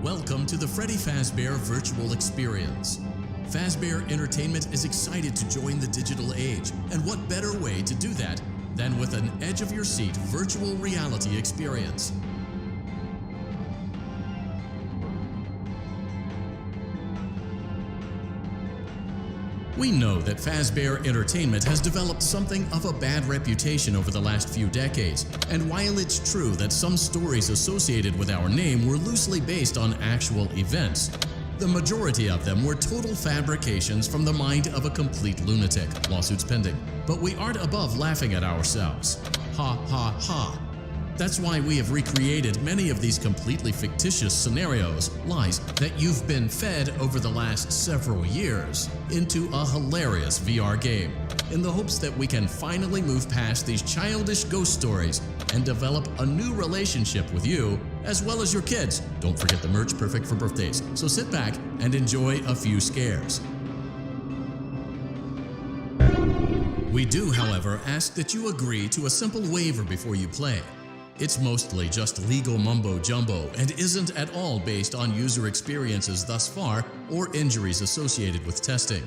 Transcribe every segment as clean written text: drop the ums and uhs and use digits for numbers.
Welcome to the Freddy Fazbear Virtual Experience. Fazbear Entertainment is excited to join the digital age, and what better way to do that than with an edge-of-your-seat virtual reality experience. We know that Fazbear Entertainment has developed something of a bad reputation over the last few decades, and while it's true that some stories associated with our name were loosely based on actual events, the majority of them were total fabrications from the mind of a complete lunatic, lawsuits pending. But we aren't above laughing at ourselves. Ha ha ha. That's why we have recreated many of these completely fictitious scenarios, lies that you've been fed over the last several years, into a hilarious VR game, in the hopes that we can finally move past these childish ghost stories and develop a new relationship with you, as well as your kids. Don't forget the merch, perfect for birthdays. So sit back and enjoy a few scares. We do, however, ask that you agree to a simple waiver before you play. It's mostly just legal mumbo-jumbo and isn't at all based on user experiences thus far or injuries associated with testing.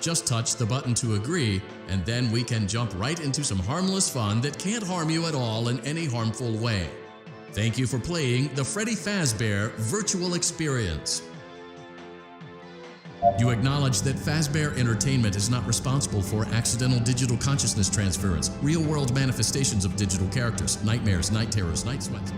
Just touch the button to agree, and then we can jump right into some harmless fun that can't harm you at all in any harmful way. Thank you for playing the Freddy Fazbear Virtual Experience. You acknowledge that Fazbear Entertainment is not responsible for accidental digital consciousness transference, real-world manifestations of digital characters, nightmares, night terrors, night sweats.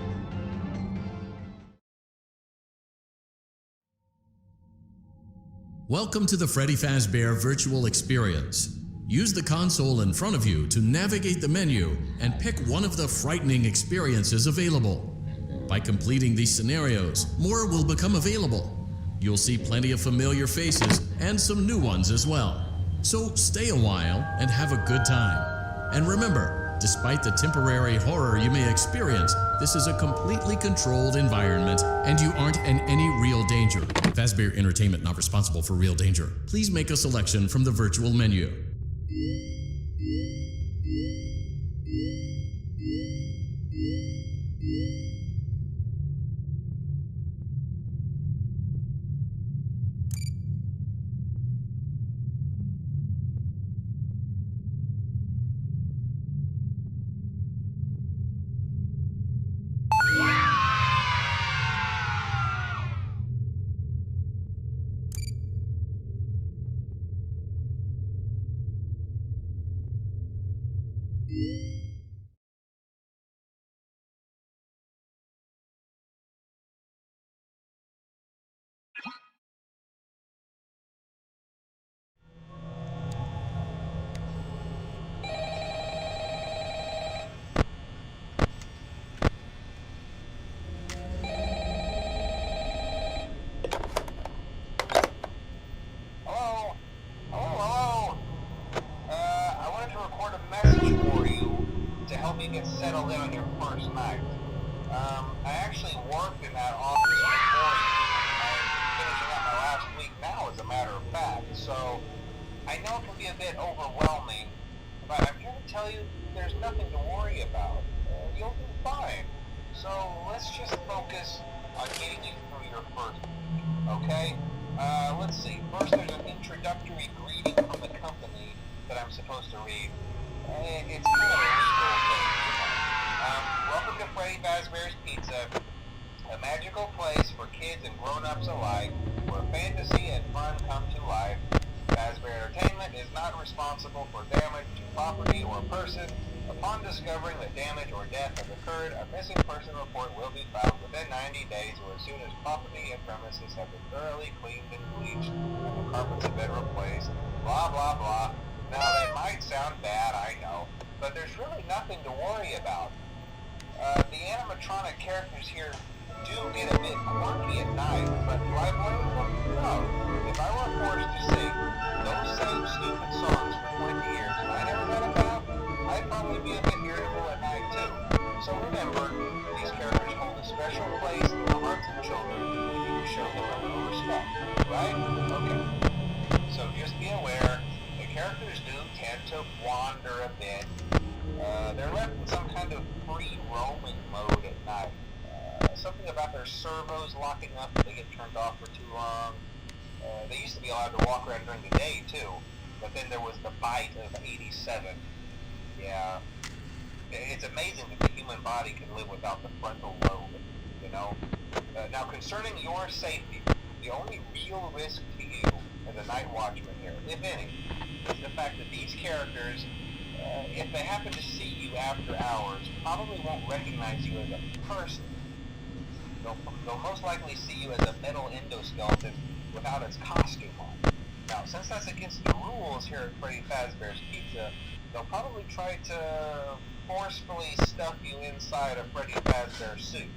Welcome to the Freddy Fazbear Virtual Experience. Use the console in front of you to navigate the menu and pick one of the frightening experiences available. By completing these scenarios, more will become available. You'll see plenty of familiar faces and some new ones as well. So stay a while and have a good time. And remember, despite the temporary horror you may experience, this is a completely controlled environment and you aren't in any real danger. Fazbear Entertainment not responsible for real danger. Please make a selection from the virtual menu. Get settled in on your first night. I actually worked in that office before you. I'm finishing up my last week now, as a matter of fact, so I know it can be a bit overwhelming, but I'm here to tell you there's nothing to worry about. You'll be fine. So let's just focus on getting you through your first week, okay? Let's see. First, there's an introductory greeting from the company that I'm supposed to read. It's kind of a legal thing. Welcome to Freddy Fazbear's Pizza, a magical place for kids and grown-ups alike, where fantasy and fun come to life. Fazbear Entertainment is not responsible for damage to property or person. Upon discovering that damage or death has occurred, a missing person report will be filed within 90 days or as soon as property and premises have been thoroughly cleaned and bleached and the carpets have been replaced. Blah, blah, blah. Now, that might sound bad, I know, but there's really nothing to worry about. The animatronic characters here do get a bit quirky at night, but do I blame them? No. If I were forced to sing those same stupid songs for 20 years and I never got a bath, I'd probably be a bit irritable at night too. So remember, these characters hold a special place in the hearts of children and you can show them a little respect, right? Okay. So just be aware, characters do tend to wander a bit. They're left in some kind of free roaming mode at night. something about their servos locking up if they get turned off for too long. They used to be allowed to walk around during the day too, but then there was the bite of '87. Yeah, it's amazing that the human body can live without the frontal lobe, you know? Now, concerning your safety, the only real risk to you as a night watchman here, if any, is the fact that these characters, if they happen to see you after hours, probably won't recognize you as a person. They'll most likely see you as a metal endoskeleton without its costume on. Now, since that's against the rules here at Freddy Fazbear's Pizza, they'll probably try to forcefully stuff you inside a Freddy Fazbear suit.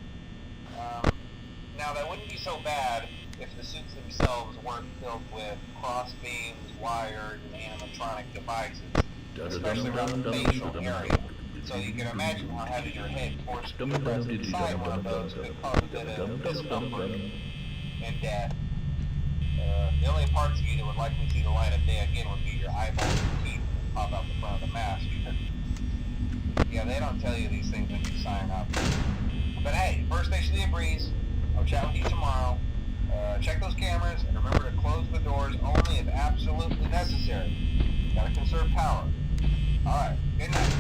Now, that wouldn't be so bad if the suits themselves weren't filled with cross beams, wires, and animatronic devices, especially around the facial area. So you can imagine how having your head forcefully pressed inside one of those could cause a bit of discomfort and death. The only parts of you that would likely see the light of day again would be your eyeballs and teeth that pop out the front of the mask. Yeah, they don't tell you these things when you sign up. But hey, first station of the breeze. I'll chat with you tomorrow. Check those cameras and remember to close the doors only if absolutely necessary. Gotta conserve power. Alright, good night.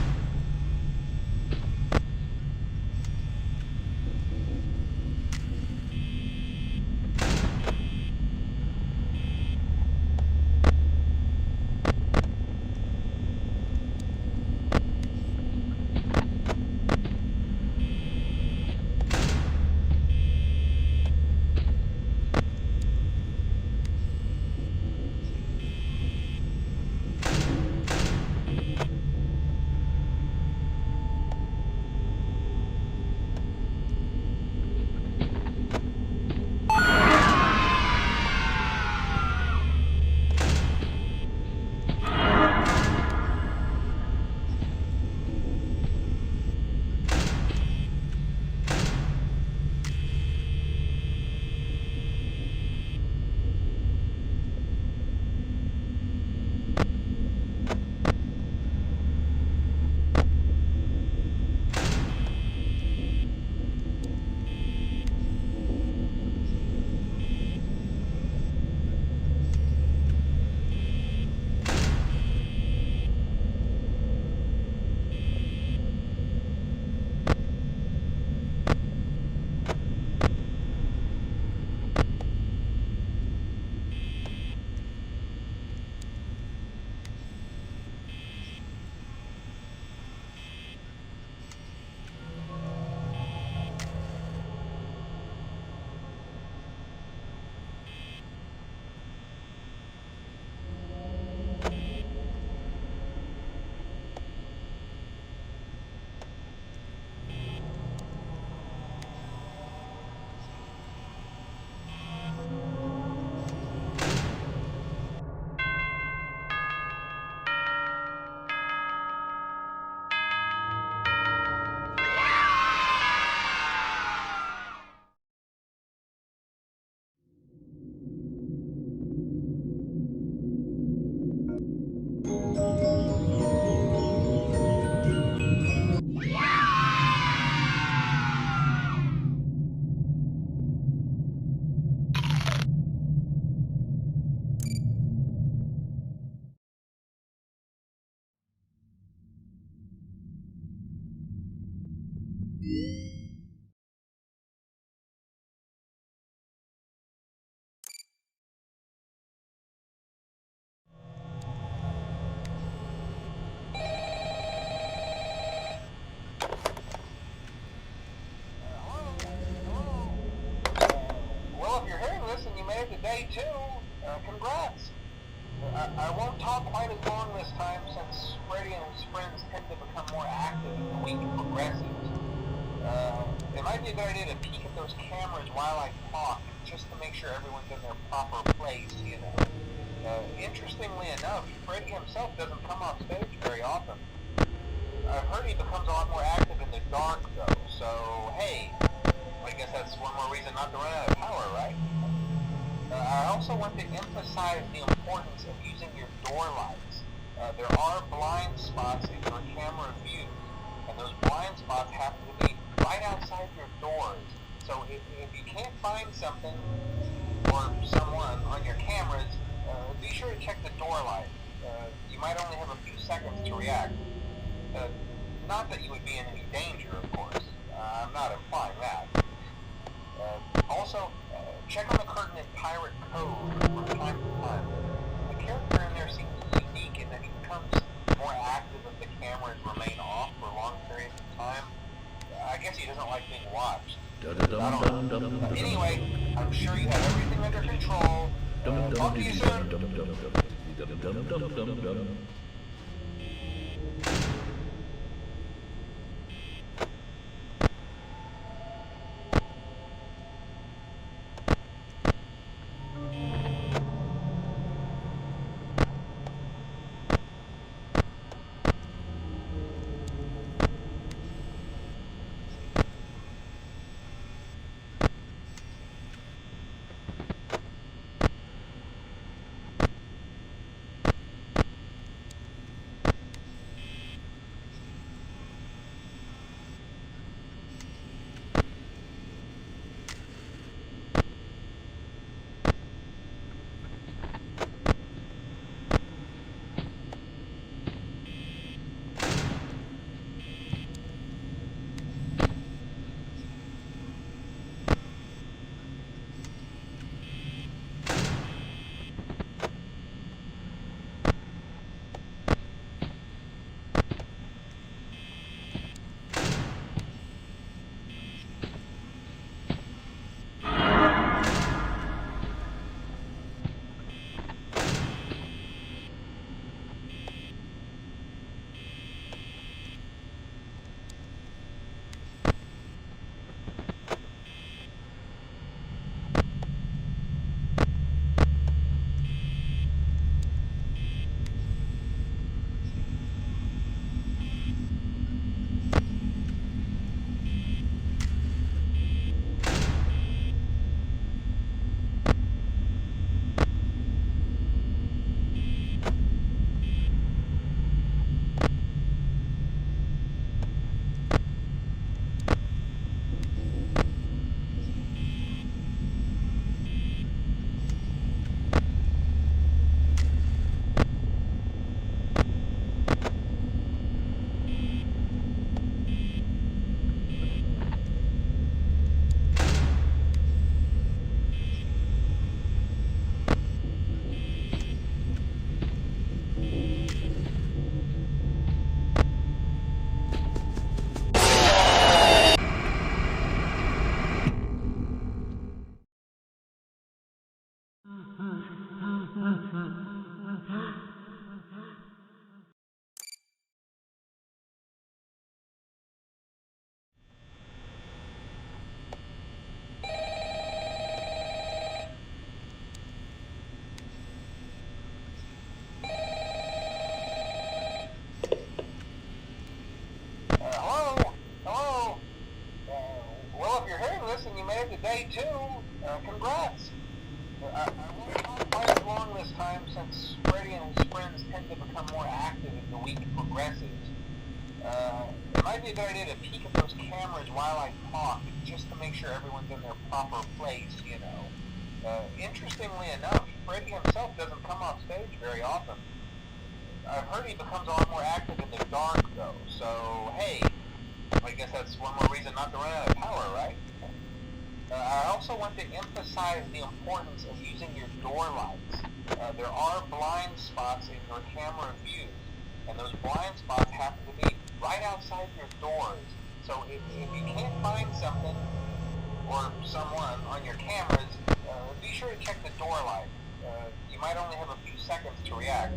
Day two, congrats. I won't talk quite as long this time since Freddy and his friends tend to become more active as the week progresses. It might be a good idea to peek at those cameras while I talk, just to make sure everyone's in their proper place, you know. Interestingly enough, Freddy himself doesn't come off stage very often. I've heard he becomes a lot more active in the dark, though, so hey, I guess that's one more reason not to run out of power, right? I also want to emphasize the importance of using your door lights. There are blind spots in your camera view, and those blind spots happen to be right outside your doors. So if you can't find something or someone on your cameras, be sure to check the door light. You might only have a few seconds to react. Not that you would be in any danger, of course. I'm not implying that. Also, check on the curtain in Pirate Cove from time to time. The character in there seems unique in that he becomes more active if the cameras remain off for long periods of time. I guess he doesn't like being watched. I don't know. Anyway, I'm sure you have everything under control. Talk to you soon. Day two, congrats. I won't talk quite as long this time since Freddy and his friends tend to become more active as the week progresses. It might be a good idea to peek at those cameras while I talk, just to make sure everyone's in their proper place, you know. Interestingly enough, Freddy himself doesn't come off stage very often. I've heard he becomes a lot more active in the dark, though, so hey, I guess that's one more reason not to run out of power, right? I also want to emphasize the importance of using your door lights. There are blind spots in your camera views, and those blind spots happen to be right outside your doors. So if you can't find something or someone on your cameras, be sure to check the door light. You might only have a few seconds to react.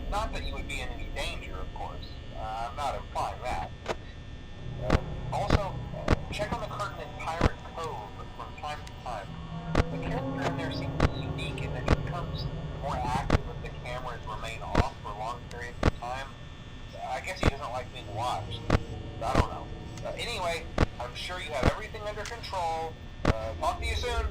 Not that you would be in any danger, of course. I'm not implying that. Also, check on the curtain in Pirate Cove from time to time. The character in there seems unique in that he becomes more active if the cameras remain off for long periods of time. I guess he doesn't like being watched. I don't know. Anyway, I'm sure you have everything under control. Talk to you soon.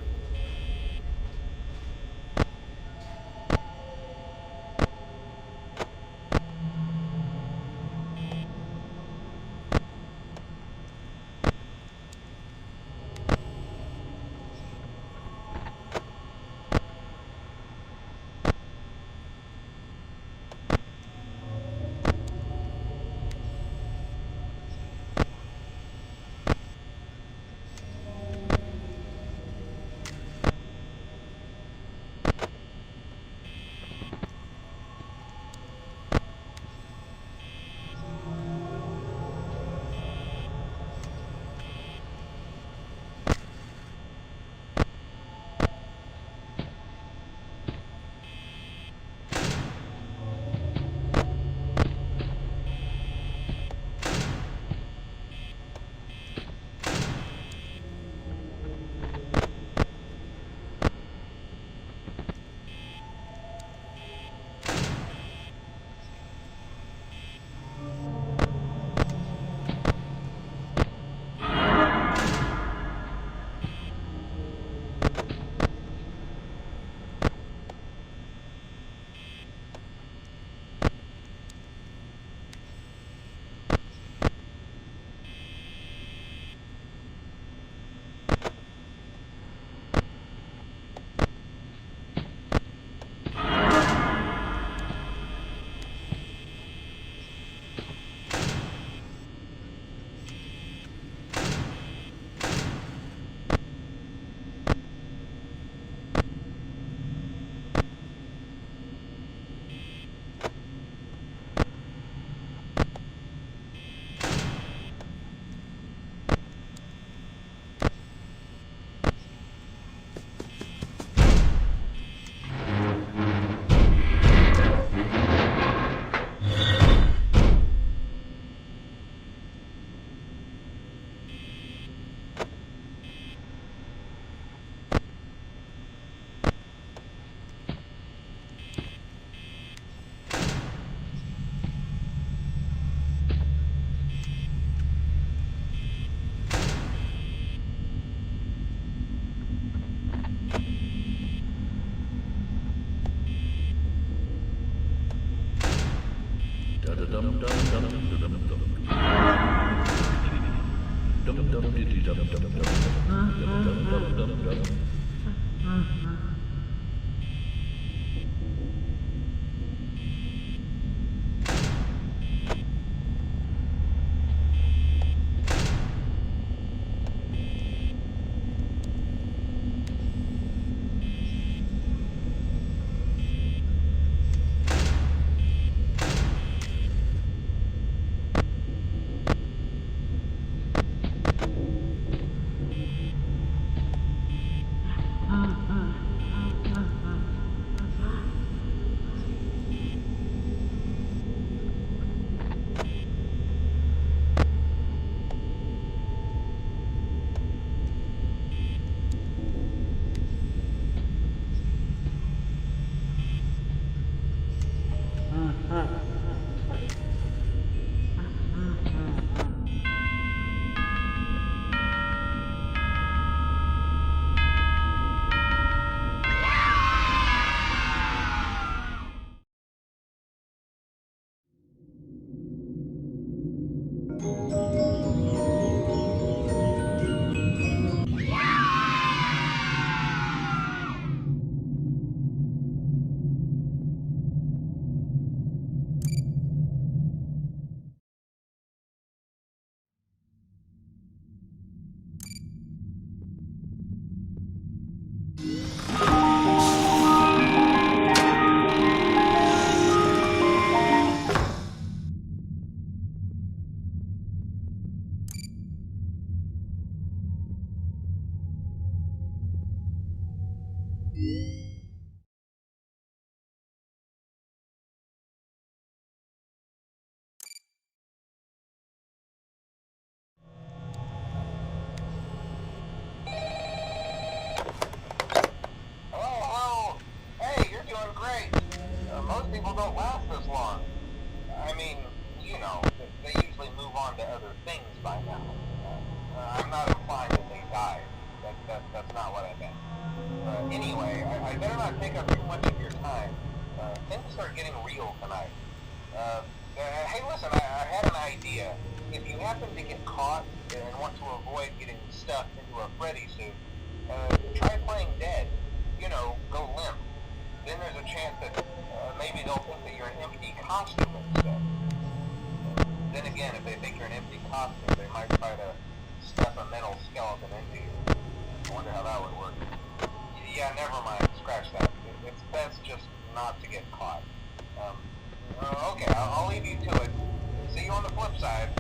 Hello, hello. Hey, you're doing great. Most people don't last this long. I mean, you know, they usually move on to other things by now. I'm not implying that they died. That's not what I meant. Anyway, I better not take up too much of your time. Things start getting real tonight. Hey, listen, I had an idea. If you happen to get caught and want to avoid getting stuffed into a Freddy suit, try playing dead. You know, go limp. Then there's a chance that maybe they'll think that you're an empty costume instead. Then again, if they think you're an empty costume, they might try to stuff a metal skeleton into you. I wonder how that would work. Yeah, never mind. Scratch that. It's best just not to get caught. Okay, I'll leave you to it. See you on the flip side.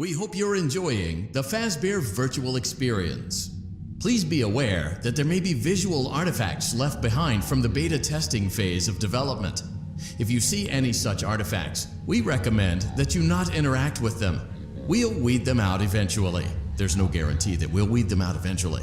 We hope you're enjoying the Fazbear virtual experience. Please be aware that there may be visual artifacts left behind from the beta testing phase of development. If you see any such artifacts, we recommend that you not interact with them. We'll weed them out eventually. There's no guarantee that we'll weed them out eventually.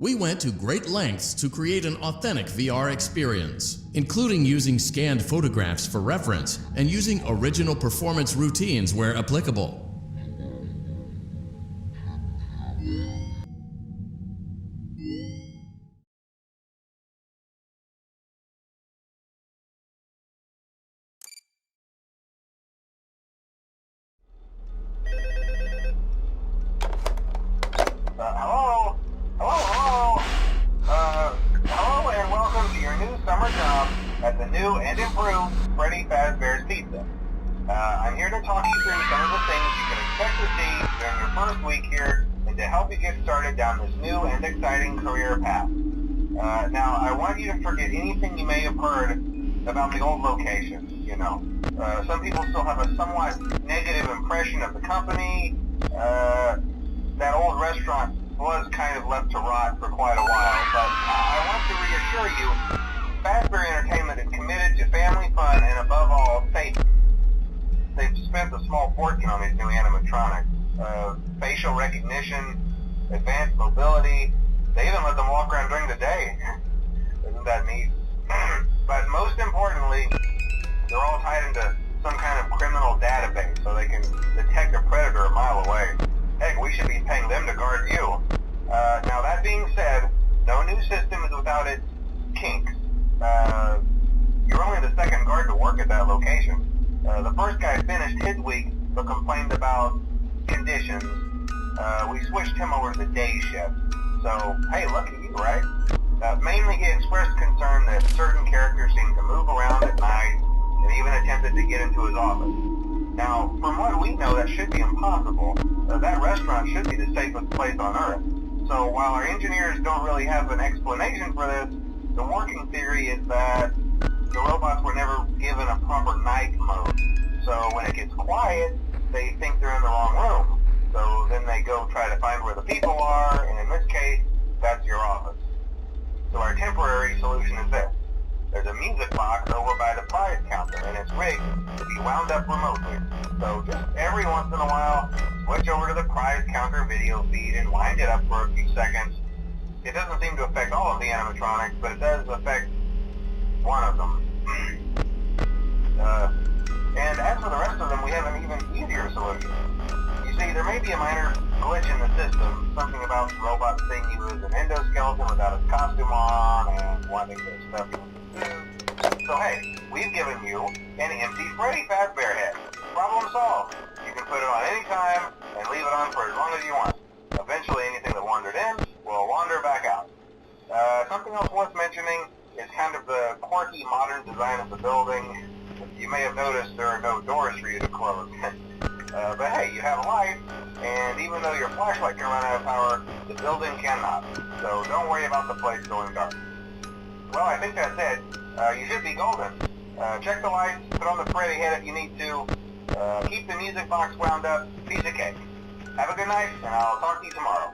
We went to great lengths to create an authentic VR experience, including using scanned photographs for reference and using original performance routines where applicable. Hello and welcome to your new summer job at the new and improved FREDDY'S Pizza. I'm here to talk you through some of the things you can expect to see during your first week here and to help you get started down this new and exciting career path. Now, I want you to forget anything you may have heard about the old location, you know. Some people still have a somewhat negative impression of the company. That old restaurant was kind of left to rot for quite a while, but I want to reassure you, Fazbear Entertainment is committed to family fun and above all, safety. They've spent a small fortune on these new animatronics. Facial recognition, advanced mobility, they even let them walk around during the day. Isn't that neat? But most importantly, they're all tied into some kind of criminal database so they can detect a predator a mile away. Heck, we should be paying them to guard you. Now that being said, no new system is without its kinks. You're only the second guard to work at that location. The first guy finished his week but complained about conditions. We switched him over to the day shift. So, hey, look at you, right? Mainly he expressed concern that certain characters seemed to move around at night and even attempted to get into his office. Now, from what we know, that should be impossible. That restaurant should be the safest place on Earth. So while our engineers don't really have an explanation for this, the working theory is that the robots were never given a proper night mode. So when it gets quiet, they think they're in the wrong room. So then they go try to find where the people are, and in this case, that's your office. So our temporary solution is this. There's a music box over by the prize counter, and it's rigged to be wound up remotely. So just every once in a while, switch over to the prize counter video feed and wind it up for a few seconds. It doesn't seem to affect all of the animatronics, but it does affect one of them. And as for the rest of them, we have an even easier solution. You see, there may be a minor glitch in the system, something about the robot seeing you as an endoskeleton without his costume on and wanting to stuff you. So hey, we've given you an empty Freddy Fazbear head. Problem solved. You can put it on any time and leave it on for as long as you want. Eventually anything that wandered in will wander back out. Something else worth mentioning is kind of the quirky modern design of the building. You may have noticed there are no doors for you to close. But hey, you have a light, and even though your flashlight can run out of power, the building cannot. So don't worry about the place going dark. Well, I think that's it. You should be golden. Check the lights, put on the Freddy head if you need to. Keep the music box wound up. Piece of cake. Have a good night, and I'll talk to you tomorrow.